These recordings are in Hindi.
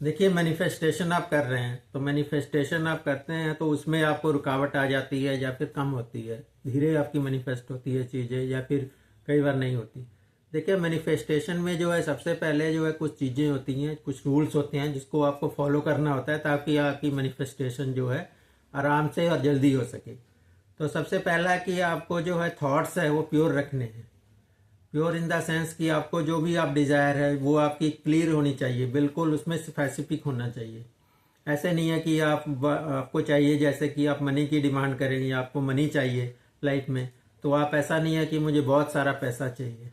देखिए, मैनिफेस्टेशन आप कर रहे हैं तो मैनिफेस्टेशन आप करते हैं तो उसमें आपको रुकावट आ जाती है या फिर कम होती है, धीरे आपकी मैनिफेस्ट होती है चीज़ें या फिर कई बार नहीं होती। देखिए, मैनिफेस्टेशन में जो है सबसे पहले जो है कुछ चीज़ें होती हैं, कुछ रूल्स होते हैं जिसको आपको फॉलो करना होता है ताकि आपकी मैनिफेस्टेशन जो है आराम से और जल्दी हो सके। तो सबसे पहला कि आपको जो है थॉट्स है वो प्योर रखने हैं। प्योर इन द सेंस कि आपको जो भी आप डिज़ायर है वो आपकी क्लियर होनी चाहिए, बिल्कुल उसमें स्पेसिफिक होना चाहिए। ऐसे नहीं है कि आपको चाहिए जैसे कि आप मनी की डिमांड करेंगे, आपको मनी चाहिए लाइफ में, तो आप ऐसा नहीं है कि मुझे बहुत सारा पैसा चाहिए।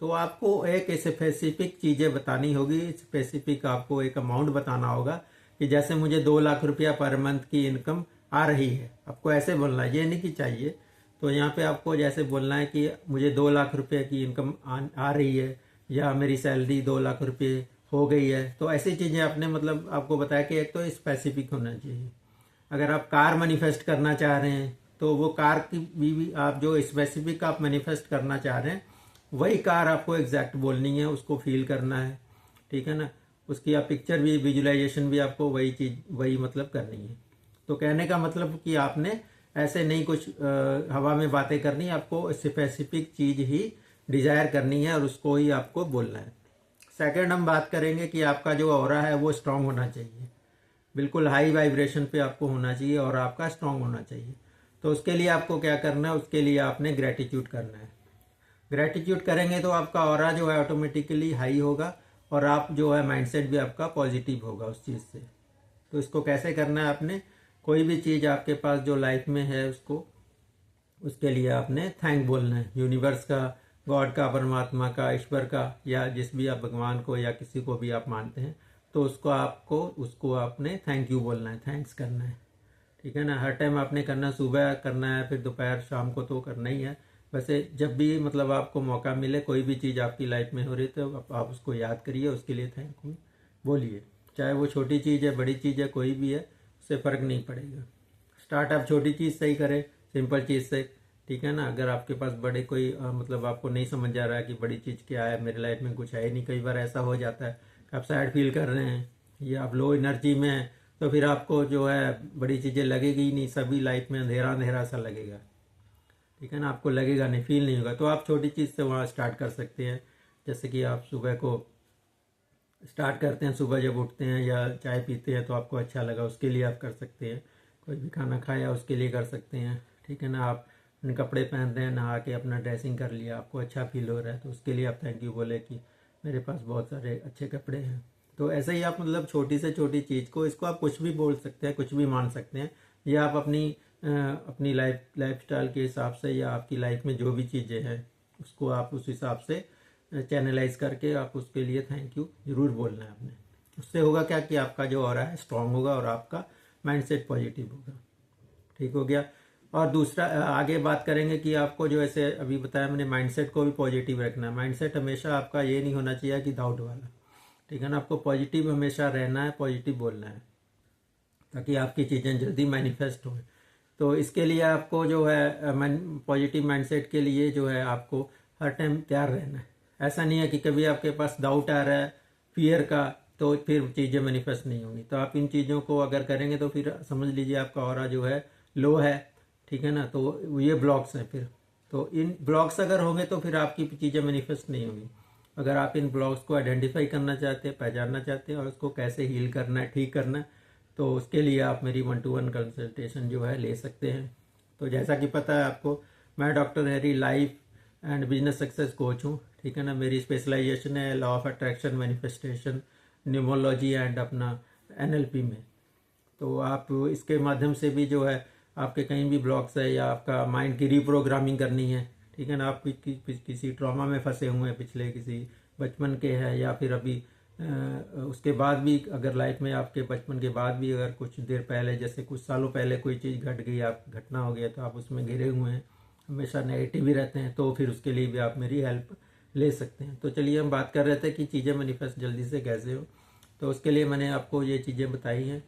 तो आपको एक स्पेसिफिक चीज़ें बतानी होगी, स्पेसिफिक आपको एक अमाउंट बताना होगा कि जैसे मुझे 2 लाख रुपया पर मंथ की इनकम आ रही है, आपको ऐसे बोलना है, ये नहीं कि चाहिए। तो यहाँ पे आपको जैसे बोलना है कि मुझे 2 लाख रुपए की इनकम आ रही है या मेरी सैलरी 2 लाख रुपए हो गई है। तो ऐसी चीज़ें आपने मतलब आपको बताया कि एक तो स्पेसिफिक होना चाहिए। अगर आप कार मैनिफेस्ट करना चाह रहे हैं तो वो कार की भी आप जो स्पेसिफिक आप मैनिफेस्ट करना चाह रहे हैं वही कार आपको एग्जैक्ट बोलनी है, उसको फील करना है, ठीक है ना। उसकी आप पिक्चर भी, विजुलाइजेशन भी आपको वही चीज़ वही मतलब करनी है। तो कहने का मतलब कि आपने ऐसे नहीं कुछ हवा में बातें करनी, आपको स्पेसिफिक चीज़ ही डिज़ायर करनी है और उसको ही आपको बोलना है। सेकंड हम बात करेंगे कि आपका जो ऑरा है वो स्ट्रांग होना चाहिए, बिल्कुल हाई वाइब्रेशन पे आपको होना चाहिए और आपका स्ट्रांग होना चाहिए। तो उसके लिए आपको क्या करना है, उसके लिए आपने ग्रेटिट्यूड करना है। ग्रेटिट्यूड करेंगे तो आपका ऑरा जो है ऑटोमेटिकली हाई होगा और आप जो है माइंडसेट भी आपका पॉजिटिव होगा उस चीज़ से। तो इसको कैसे करना है, आपने कोई भी चीज़ आपके पास जो लाइफ में है उसको, उसके लिए आपने थैंक बोलना है यूनिवर्स का, गॉड का, परमात्मा का, ईश्वर का, या जिस भी आप भगवान को या किसी को भी आप मानते हैं, तो उसको आपने थैंक यू बोलना है, थैंक्स करना है, ठीक है ना। हर टाइम आपने करना, सुबह करना है, फिर दोपहर शाम को तो करना ही है। वैसे जब भी मतलब आपको मौका मिले, कोई भी चीज़ आपकी लाइफ में हो रही तो आप उसको याद करिए, उसके लिए थैंक यू बोलिए। चाहे वो छोटी चीज़ है, बड़ी चीज़ है, कोई भी है, उससे फ़र्क नहीं पड़ेगा। स्टार्ट आप छोटी चीज़ से ही करें, सिंपल चीज़ से, ठीक है ना। अगर आपके पास बड़े कोई मतलब आपको नहीं समझ आ रहा है कि बड़ी चीज़ क्या है, मेरे लाइफ में कुछ है ही नहीं, कई बार ऐसा हो जाता है कि आप सैड फील कर रहे हैं या आप लो एनर्जी में हैं, तो फिर आपको जो है बड़ी चीज़ें लगेगी ही नहीं, सभी लाइफ में अंधेरा अंधेरा सा लगेगा, ठीक है ना। आपको लगेगा नहीं, फील नहीं होगा। तो आप छोटी चीज़ से वहाँ स्टार्ट कर सकते हैं। जैसे कि आप सुबह को स्टार्ट करते हैं, सुबह जब उठते हैं या चाय पीते हैं तो आपको अच्छा लगा, उसके लिए आप कर सकते हैं। कोई भी खाना खाया उसके लिए कर सकते हैं, ठीक है ना। आप कपड़े पहन रहे हैं, नहा के अपना ड्रेसिंग कर लिया, आपको अच्छा फील हो रहा है, तो उसके लिए आप थैंक यू बोले कि मेरे पास बहुत सारे अच्छे कपड़े हैं। तो ऐसे ही आप मतलब छोटी से छोटी चीज़ को, इसको आप कुछ भी बोल सकते हैं, कुछ भी मान सकते हैं, या आप अपनी लाइफ स्टाइल के हिसाब से या आपकी लाइफ में जो भी चीज़ें हैं उसको आप उस हिसाब से चैनलाइज करके आप उसके लिए थैंक यू ज़रूर बोलना है आपने। उससे होगा क्या कि आपका जो ऑरा है स्ट्रांग होगा और आपका माइंडसेट पॉजिटिव होगा, ठीक हो गया। और दूसरा आगे बात करेंगे कि आपको जो ऐसे अभी बताया मैंने, माइंडसेट को भी पॉजिटिव रखना है। माइंडसेट हमेशा आपका ये नहीं होना चाहिए कि डाउट वाला, ठीक है ना। आपको पॉजिटिव हमेशा रहना है, पॉजिटिव बोलना है, ताकि आपकी चीज़ें जल्दी मैनिफेस्ट हों। तो इसके लिए आपको जो है पॉजिटिव माइंडसेट के लिए जो है आपको हर टाइम तैयार रहना है। ऐसा नहीं है कि कभी आपके पास डाउट आ रहा है फियर का तो फिर चीज़ें मैनिफेस्ट नहीं होंगी। तो आप इन चीज़ों को अगर करेंगे तो फिर समझ लीजिए आपका ऑरा जो है लो है, ठीक है ना। तो ये ब्लॉक्स हैं फिर। तो इन ब्लॉक्स अगर होंगे तो फिर आपकी चीज़ें मैनिफेस्ट नहीं होंगी। अगर आप इन ब्लॉक्स को आइडेंटिफाई करना चाहते हैं, पहचानना चाहते हैं और उसको कैसे हील करना है, ठीक करना है, तो उसके लिए आप मेरी 1-to-1 कंसल्टेशन जो है ले सकते हैं। तो जैसा कि पता है आपको, मैं doctor Harry life and business success coach हूँ, ठीक है ना। मेरी स्पेशलाइजेशन है law of attraction, manifestation, न्यूमोलॉजी and अपना एनएलपी में। तो आप इसके माध्यम से भी जो है आपके कहीं भी ब्लॉक्स है या आपका माइंड की रीप्रोग्रामिंग करनी है, ठीक है ना। आप किसी ट्रॉमा में फंसे हुए हैं, पिछले किसी बचपन के हैं या फिर अभी उसके बाद भी, अगर लाइफ में आपके बचपन के बाद भी अगर कुछ देर पहले, जैसे कुछ सालों पहले कोई चीज़ घट गई, आप घटना हो गया तो आप उसमें घिरे हुए हैं, हमेशा नेगेटिव ही रहते हैं, तो फिर उसके लिए भी आप मेरी हेल्प ले सकते हैं। तो चलिए, हम बात कर रहे थे कि चीज़ें मैनिफेस्ट जल्दी से कैसे हो। तो उसके लिए मैंने आपको ये चीज़ें बताई हैं।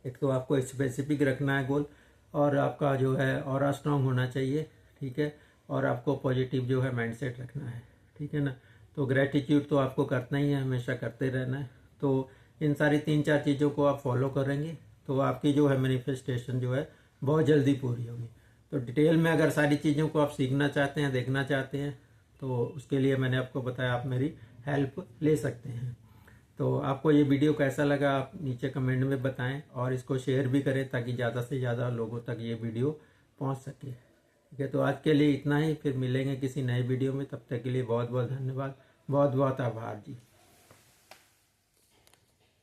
एक तो आपको स्पेसिफिक रखना है गोल, और आपका जो है ऑरा स्ट्रांग होना चाहिए, ठीक है। और आपको पॉजिटिव जो है माइंडसेट रखना है, ठीक है ना। तो ग्रेटिट्यूड तो आपको करना ही है, हमेशा करते रहना है। तो इन सारी 3-4 चीज़ों को आप फॉलो करेंगे तो आपकी जो है मैनिफेस्टेशन जो है बहुत जल्दी पूरी होगी। तो डिटेल में अगर सारी चीज़ों को आप सीखना चाहते हैं, देखना चाहते हैं, तो उसके लिए मैंने आपको बताया आप मेरी हेल्प ले सकते हैं। तो आपको ये वीडियो कैसा लगा आप नीचे कमेंट में बताएं और इसको शेयर भी करें ताकि ज़्यादा से ज़्यादा लोगों तक ये वीडियो पहुंच सके। ठीक है, तो आज के लिए इतना ही, फिर मिलेंगे किसी नए वीडियो में। तब तक के लिए बहुत बहुत धन्यवाद, बहुत बहुत आभार जी।